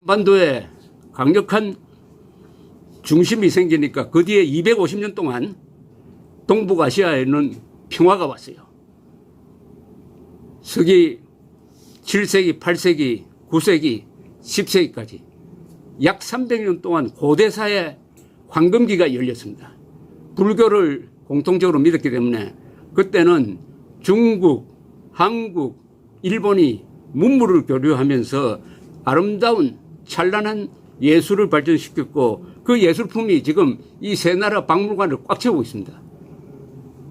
한반도에 강력한 중심이 생기니까 그 뒤에 250년 동안 동북아시아에는 평화가 왔어요. 서기 7세기, 8세기, 9세기, 10세기까지 약 300년 동안 고대사의 황금기가 열렸습니다. 불교를 공통적으로 믿었기 때문에 그때는 중국, 한국, 일본이 문물을 교류하면서 아름다운 찬란한 예술을 발전시켰고 그 예술품이 지금 이 세 나라 박물관을 꽉 채우고 있습니다.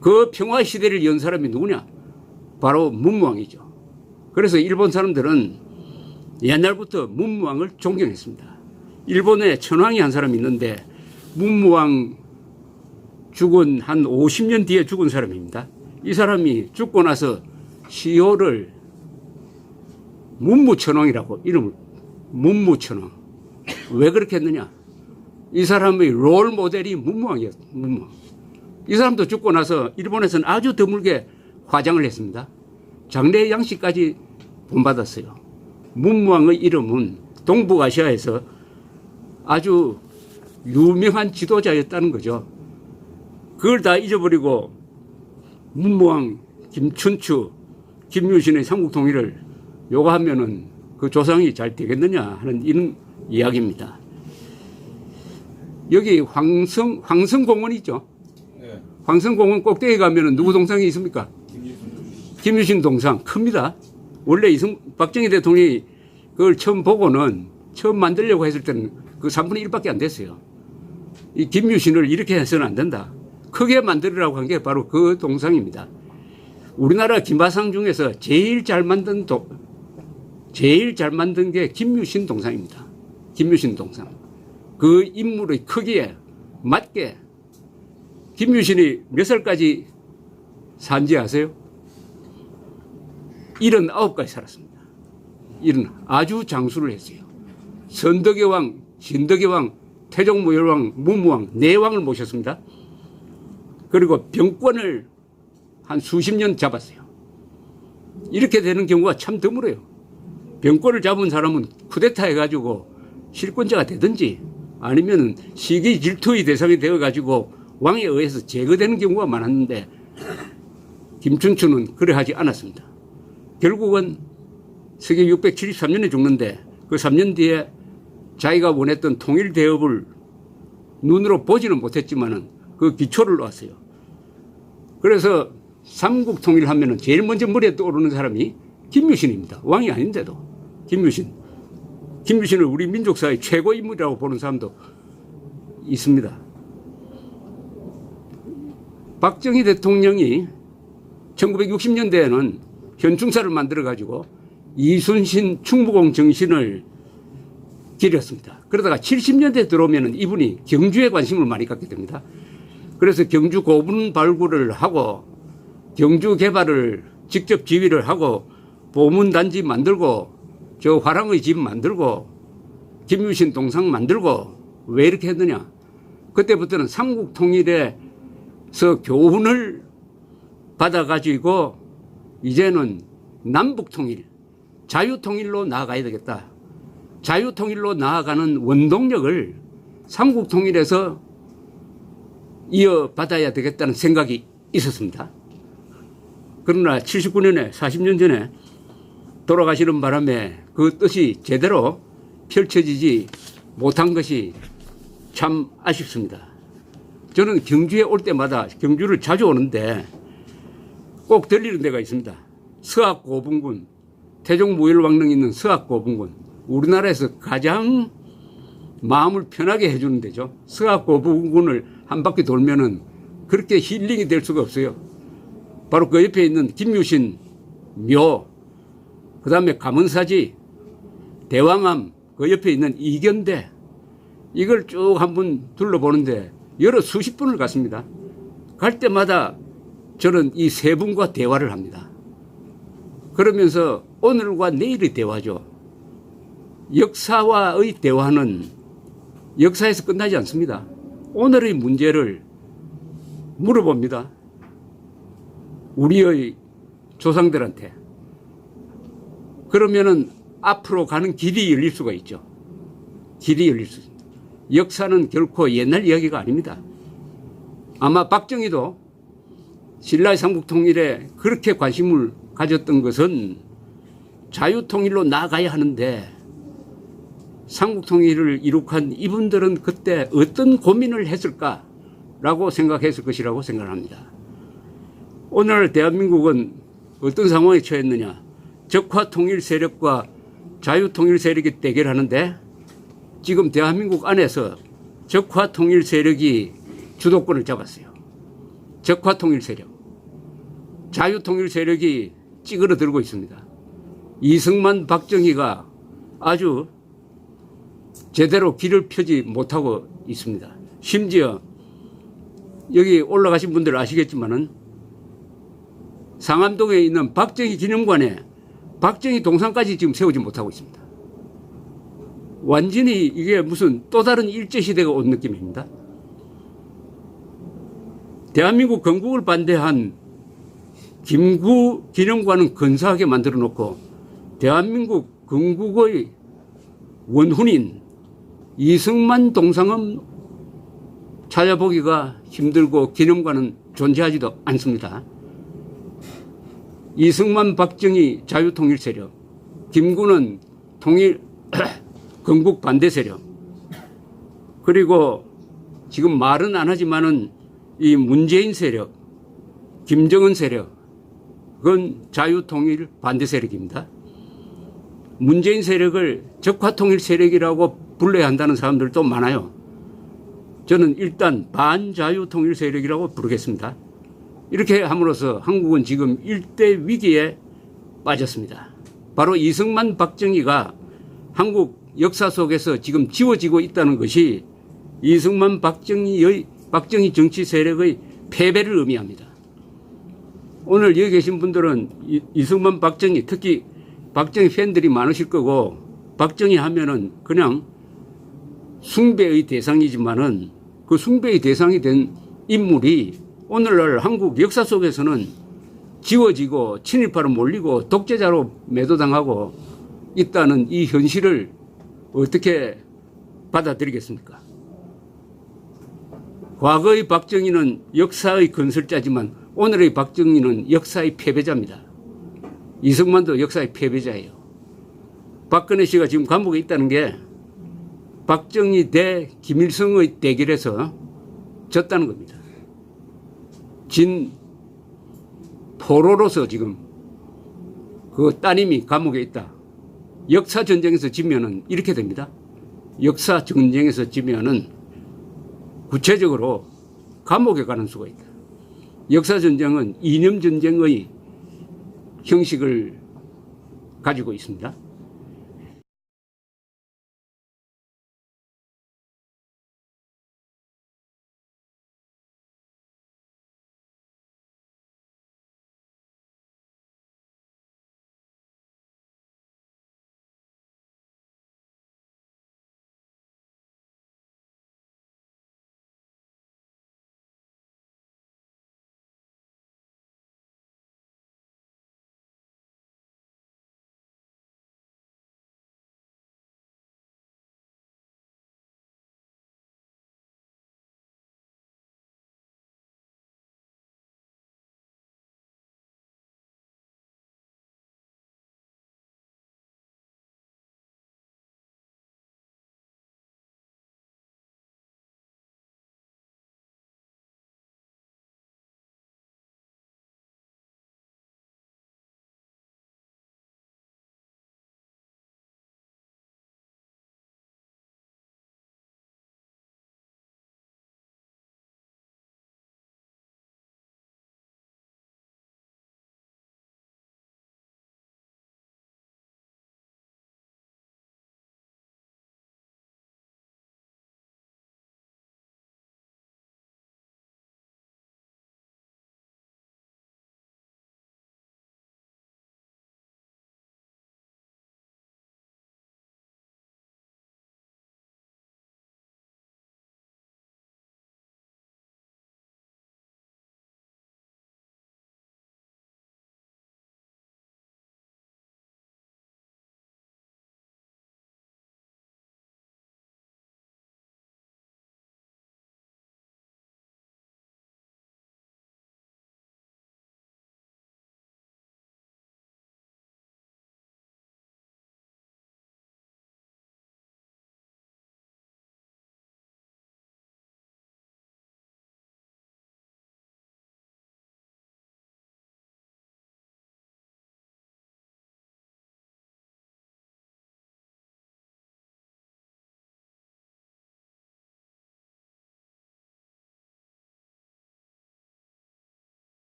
그 평화 시대를 연 사람이 누구냐? 바로 문무왕이죠. 그래서 일본 사람들은 옛날부터 문무왕을 존경했습니다. 일본에 천황이 한 사람이 있는데 문무왕 죽은 한 50년 뒤에 죽은 사람입니다. 이 사람이 죽고 나서 시호를 문무천왕이라고 이름을 문무천왕. 왜 그렇게 했느냐? 이 사람의 롤 모델이 문무왕이었어요. 문무왕. 이 사람도 죽고 나서 일본에서는 아주 드물게 화장을 했습니다. 장례 양식까지 본받았어요. 문무왕의 이름은 동북아시아에서 아주 유명한 지도자였다는 거죠. 그걸 다 잊어버리고 문무왕, 김춘추, 김유신의 삼국통일을 요구하면은 그 조상이 잘 되겠느냐 하는 이런 이야기입니다. 여기 황성공원이 있죠. 네. 황성공원 꼭대기 가면은 누구 동상이 있습니까? 김유신 동상 큽니다. 원래 박정희 대통령이 그걸 처음 보고는 처음 만들려고 했을 때는 그 3분의 1밖에 안 됐어요. 이 김유신을 이렇게 해서는 안 된다. 크게 만들으라고 한 게 바로 그 동상입니다. 우리나라 김하상 중에서 제일 잘 만든 게 김유신 동상입니다. 김유신 동상. 그 인물의 크기에 맞게 김유신이 몇 살까지 산지 아세요? 79까지 살았습니다. 아주 장수를 했어요. 선덕의 왕, 진덕의 왕, 태종무열왕, 문무왕, 네 왕을 모셨습니다. 그리고 병권을 한 수십 년 잡았어요. 이렇게 되는 경우가 참 드물어요. 병권을 잡은 사람은 쿠데타 해가지고 실권자가 되든지 아니면 시기 질투의 대상이 되어가지고 왕에 의해서 제거되는 경우가 많았는데 김춘추는 그래 하지 않았습니다. 결국은 서기 673년에 죽는데 그 3년 뒤에 자기가 원했던 통일 대업을 눈으로 보지는 못했지만은 그 기초를 놓았어요. 그래서 삼국 통일하면은 제일 먼저 머리에 떠오르는 사람이 김유신입니다. 왕이 아닌데도 김유신을 우리 민족사의 최고 인물이라고 보는 사람도 있습니다. 박정희 대통령이 1960년대에는 현충사를 만들어가지고 이순신 충무공 정신을 기렸습니다. 그러다가 70년대 들어오면 이분이 경주에 관심을 많이 갖게 됩니다. 그래서 경주 고분 발굴을 하고 경주 개발을 직접 지휘를 하고 보문단지 만들고 저 화랑의 집 만들고 김유신 동상 만들고 왜 이렇게 했느냐? 그때부터는 삼국 통일에서 교훈을 받아가지고 이제는 남북 통일, 자유 통일로 나아가야 되겠다. 자유 통일로 나아가는 원동력을 삼국 통일에서 이어받아야 되겠다는 생각이 있었습니다. 그러나 79년에 40년 전에 돌아가시는 바람에 그 뜻이 제대로 펼쳐지지 못한 것이 참 아쉽습니다. 저는 경주에 올 때마다 경주를 자주 오는데 꼭 들리는 데가 있습니다. 서학고분군, 태종무열왕릉이 있는 서학고분군. 우리나라에서 가장 마음을 편하게 해주는 데죠. 서학고분군을 한 바퀴 돌면은 그렇게 힐링이 될 수가 없어요. 바로 그 옆에 있는 김유신 묘, 그 다음에 감은사지, 대왕암, 그 옆에 있는 이견대, 이걸 쭉 한번 둘러보는데 여러 수십 분을 갔습니다. 갈 때마다 저는 이 세 분과 대화를 합니다. 그러면서 오늘과 내일의 대화죠. 역사와의 대화는 역사에서 끝나지 않습니다. 오늘의 문제를 물어봅니다. 우리의 조상들한테. 그러면은 앞으로 가는 길이 열릴 수가 있죠. 길이 열릴 수 있습니다. 역사는 결코 옛날 이야기가 아닙니다. 아마 박정희도 신라의 삼국통일에 그렇게 관심을 가졌던 것은 자유통일로 나아가야 하는데 삼국통일을 이룩한 이분들은 그때 어떤 고민을 했을까라고 생각했을 것이라고 생각합니다. 오늘 대한민국은 어떤 상황에 처했느냐. 적화통일 세력과 자유통일 세력이 대결하는데 지금 대한민국 안에서 적화통일 세력이 주도권을 잡았어요. 적화통일 세력. 자유통일 세력이 찌그러들고 있습니다. 이승만, 박정희가 아주 제대로 길을 펴지 못하고 있습니다. 심지어 여기 올라가신 분들 아시겠지만은 상암동에 있는 박정희 기념관에 박정희 동상까지 지금 세우지 못하고 있습니다. 완전히 이게 무슨 또 다른 일제시대가 온 느낌입니다. 대한민국 건국을 반대한 김구 기념관은 근사하게 만들어 놓고 대한민국 건국의 원훈인 이승만 동상은 찾아보기가 힘들고 기념관은 존재하지도 않습니다. 이승만, 박정희 자유통일 세력, 김구는 통일 건국 반대 세력, 그리고 지금 말은 안 하지만은 이 문재인 세력, 김정은 세력, 그건 자유통일 반대 세력입니다. 문재인 세력을 적화통일 세력이라고 불러야 한다는 사람들도 많아요. 저는 일단 반자유통일 세력이라고 부르겠습니다. 이렇게 함으로써 한국은 지금 일대 위기에 빠졌습니다. 바로 이승만, 박정희가 한국 역사 속에서 지금 지워지고 있다는 것이 이승만, 박정희 정치 세력의 패배를 의미합니다. 오늘 여기 계신 분들은 이승만, 박정희, 특히 박정희 팬들이 많으실 거고 박정희 하면은 그냥 숭배의 대상이지만은 그 숭배의 대상이 된 인물이 오늘날 한국 역사 속에서는 지워지고 친일파로 몰리고 독재자로 매도당하고 있다는 이 현실을 어떻게 받아들이겠습니까? 과거의 박정희는 역사의 건설자지만 오늘의 박정희는 역사의 패배자입니다. 이승만도 역사의 패배자예요. 박근혜 씨가 지금 감옥에 있다는 게 박정희 대 김일성의 대결에서 졌다는 겁니다. 진 포로로서 지금 그 따님이 감옥에 있다. 역사 전쟁에서 지면은 이렇게 됩니다. 역사 전쟁에서 지면은 구체적으로 감옥에 가는 수가 있다. 역사 전쟁은 이념 전쟁의 형식을 가지고 있습니다.